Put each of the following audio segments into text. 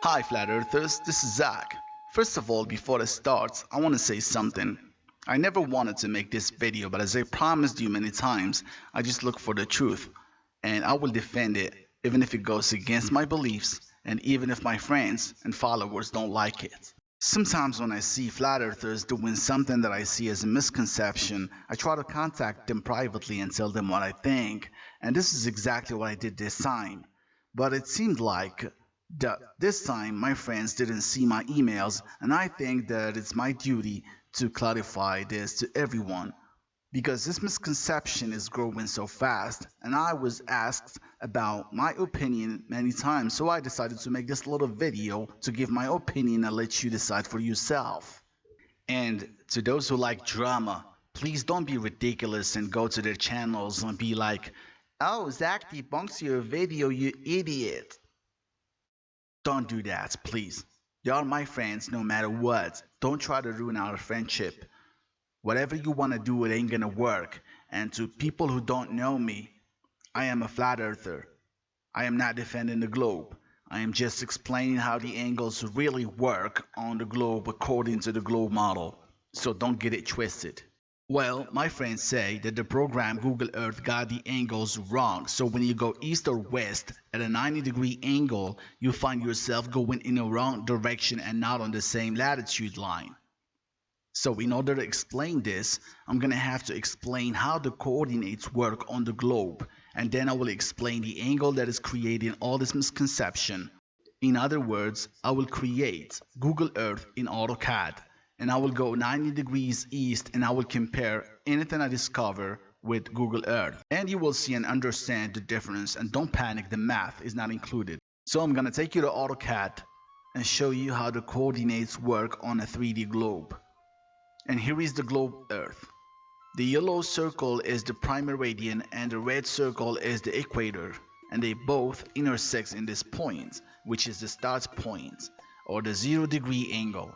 Hi Flat Earthers, this is Zack. First of all, before I start, I want to say something. I never wanted to make this video, but as I promised you many times, I just look for the truth. And I will defend it, even if it goes against my beliefs, and even if my friends and followers don't like it. Sometimes when I see Flat Earthers doing something that I see as a misconception, I try to contact them privately and tell them what I think, and this is exactly what I did this time. But it seemed like this time my friends didn't see my emails, and I think that it's my duty to clarify this to everyone because this misconception is growing so fast, and I was asked about my opinion many times, so I decided to make this little video to give my opinion and let you decide for yourself. And to those who like drama, please don't be ridiculous and go to their channels and be like, "Oh, Zack debunks your video, you idiot." Don't do that, please. Y'all my friends no matter what. Don't try to ruin our friendship. Whatever you want to do, it ain't gonna work. And to people who don't know me, I am a flat earther. I am not defending the globe. I am just explaining how the angles really work on the globe according to the globe model. So don't get it twisted. Well, my friends say that the program Google Earth got the angles wrong. So when you go east or west at a 90-degree angle, you find yourself going in a wrong direction and not on the same latitude line. So in order to explain this, I'm going to have to explain how the coordinates work on the globe, and then I will explain the angle that is creating all this misconception. In other words, I will create Google Earth in AutoCAD, and I will go 90 degrees east and I will compare anything I discover with Google Earth. And you will see and understand the difference, and don't panic, the math is not included. So I'm going to take you to AutoCAD and show you how the coordinates work on a 3D globe. And here is the globe Earth. The yellow circle is the prime meridian and the red circle is the equator, and they both intersect in this point, which is the start point, or the 0-degree angle.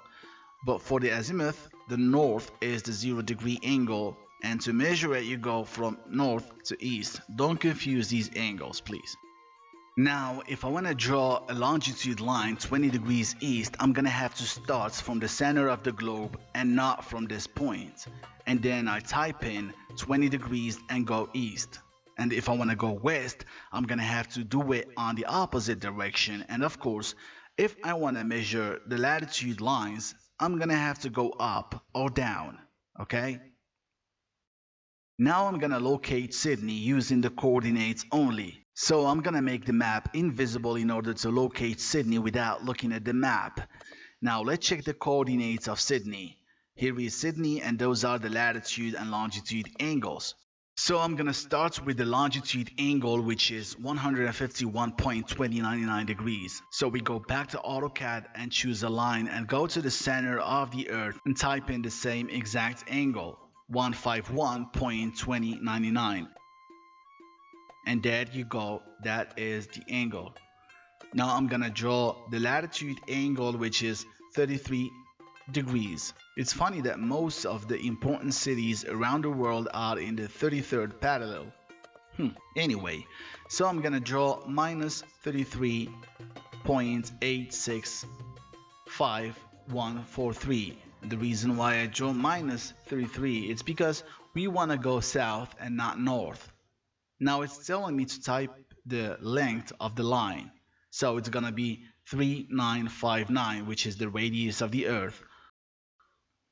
But for the azimuth, the north is the 0-degree angle, and to measure it you go from north to east. Don't confuse these angles, please. Now, if I want to draw a longitude line 20 degrees east, I'm gonna have to start from the center of the globe and not from this point. And then I type in 20 degrees and go east. And if I want to go west, I'm gonna have to do it on the opposite direction. And of course, if I want to measure the latitude lines, I'm gonna have to go up or down, okay? Now I'm gonna locate Sydney using the coordinates only. So I'm gonna make the map invisible in order to locate Sydney without looking at the map. Now let's check the coordinates of Sydney. Here is Sydney and those are the latitude and longitude angles. So I'm gonna start with the longitude angle, which is 151.2099 degrees. So we go back to AutoCAD and choose a line and go to the center of the Earth and type in the same exact angle, 151.2099. And there you go, that is the angle. Now I'm gonna draw the latitude angle, which is 33 degrees. It's funny that most of the important cities around the world are in the 33rd parallel. Anyway, so I'm gonna draw minus 33.865143. The reason why I draw minus 33 is because we want to go south and not north. Now it's telling me to type the length of the line. So it's gonna be 3959, which is the radius of the Earth.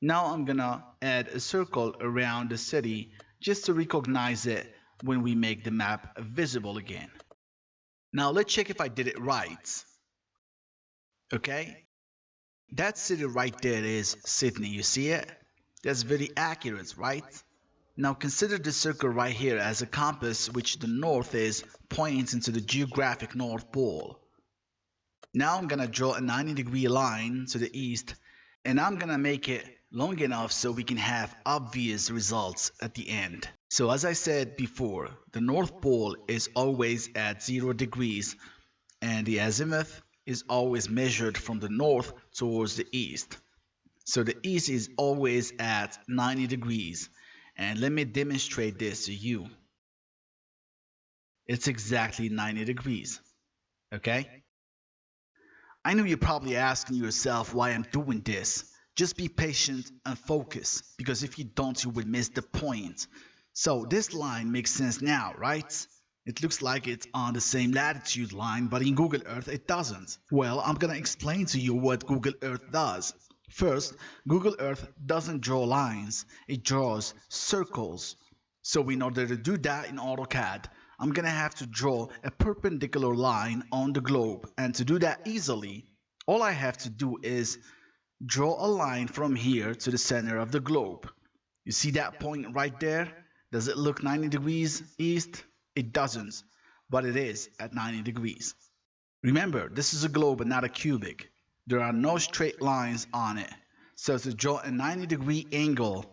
Now I'm gonna add a circle around the city just to recognize it when we make the map visible again. Now let's check if I did it right. Okay? That city right there is Sydney, you see it? That's very accurate, right? Now consider the circle right here as a compass, which the north is points into the geographic North Pole. Now I'm gonna draw a 90-degree line to the east, and I'm gonna make it long enough so we can have obvious results at the end. So as I said before, the North Pole is always at 0 degrees, and the azimuth is always measured from the north towards the east. So the east is always at 90 degrees. And let me demonstrate this to you. It's exactly 90 degrees. Okay? I know you're probably asking yourself why I'm doing this. Just be patient and focus, because if you don't, you will miss the point. So this line makes sense now, right? It looks like it's on the same latitude line, but in Google Earth it doesn't. Well, I'm gonna explain to you what Google Earth does. First, Google Earth doesn't draw lines, it draws circles. So in order to do that in AutoCAD, I'm gonna have to draw a perpendicular line on the globe, and to do that easily, all I have to do is draw a line from here to the center of the globe. You see that point right there? Does it look 90 degrees east? It doesn't, but it is at 90 degrees. Remember, this is a globe and not a cubic. There are no straight lines on it. So to draw a 90-degree angle,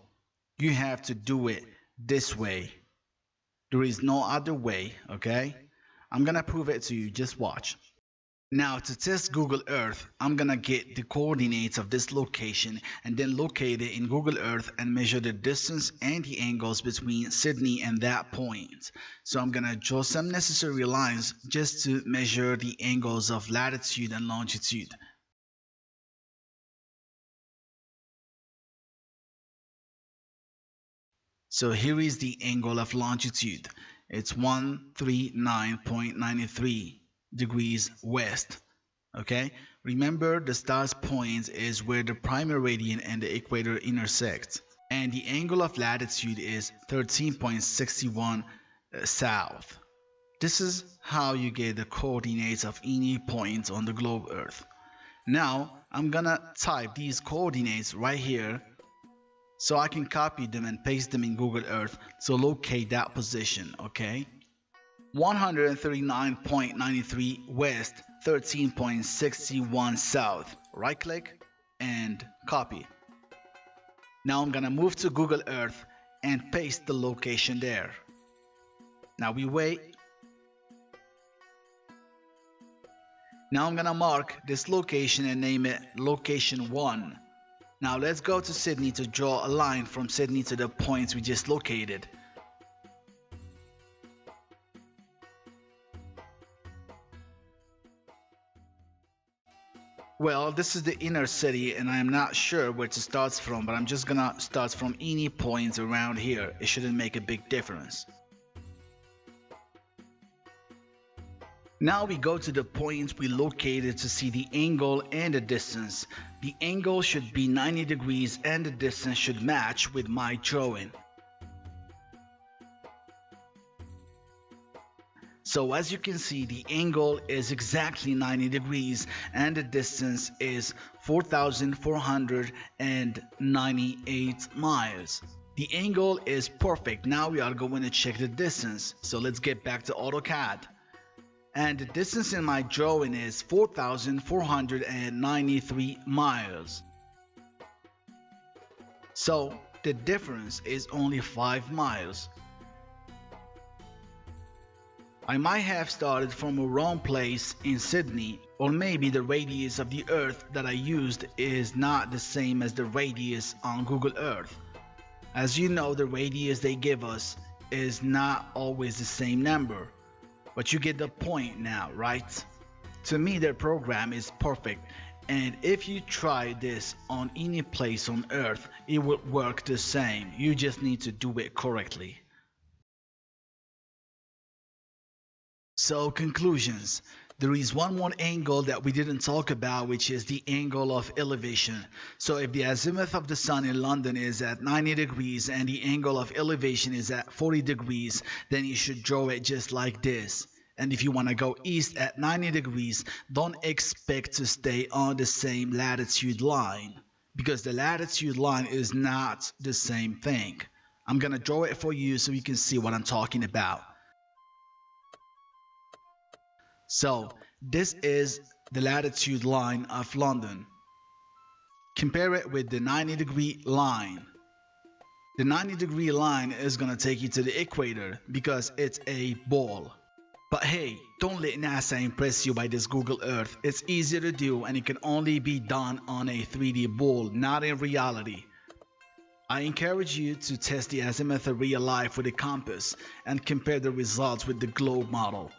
you have to do it this way. There is no other way, okay? I'm gonna prove it to you, just watch. Now to test Google Earth, I'm gonna get the coordinates of this location and then locate it in Google Earth and measure the distance and the angles between Sydney and that point. So I'm gonna draw some necessary lines just to measure the angles of latitude and longitude. So here is the angle of longitude. It's 139.93 degrees west. Okay, remember the star's point is where the prime meridian and the equator intersect, and the angle of latitude is 13.61 south. This is how you get the coordinates of any point on the globe Earth. Now I'm gonna type these coordinates right here so I can copy them and paste them in Google Earth to locate that position, okay? 139.93 west, 13.61 south. Right click and copy. Now I'm gonna move to Google Earth and paste the location there. Now we wait. Now I'm gonna mark this location and name it location 1. Now let's go to Sydney to draw a line from Sydney to the points we just located. Well, this is the inner city and I'm not sure where to start from, but I'm just gonna start from any points around here. It shouldn't make a big difference. Now we go to the point we located to see the angle and the distance. The angle should be 90 degrees and the distance should match with my drawing. So as you can see, the angle is exactly 90 degrees and the distance is 4,498 miles. The angle is perfect. Now we are going to check the distance. So let's get back to AutoCAD. And the distance in my drawing is 4,493 miles. So the difference is only 5 miles. I might have started from a wrong place in Sydney, or maybe the radius of the Earth that I used is not the same as the radius on Google Earth. As you know, the radius they give us is not always the same number. But you get the point now, right? To me, their program is perfect, and if you try this on any place on Earth, it will work the same. You just need to do it correctly. So, conclusions. There is one more angle that we didn't talk about, which is the angle of elevation. So if the azimuth of the sun in London is at 90 degrees and the angle of elevation is at 40 degrees, then you should draw it just like this. And if you want to go east at 90 degrees, don't expect to stay on the same latitude line, because the latitude line is not the same thing. I'm going to draw it for you so you can see what I'm talking about. So this is the latitude line of London. Compare it with the 90-degree line. The 90-degree line is going to take you to the equator because it's a ball. But hey, don't let NASA impress you by this Google Earth. It's easier to do and it can only be done on a 3D ball, not in reality. I encourage you to test the azimuth in real life with a compass and compare the results with the globe model.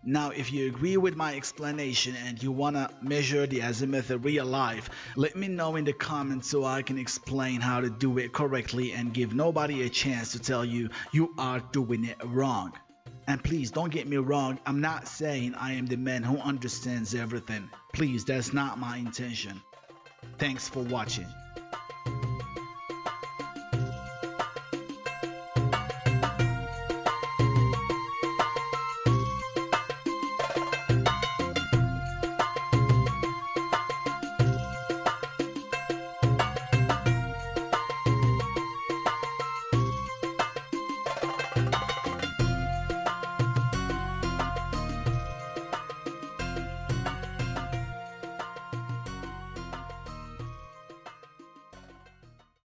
Now, if you agree with my explanation and you wanna measure the azimuth in real life, let me know in the comments so I can explain how to do it correctly and give nobody a chance to tell you you are doing it wrong. And please don't get me wrong, I'm not saying I am the man who understands everything. Please, that's not my intention. Thanks for watching.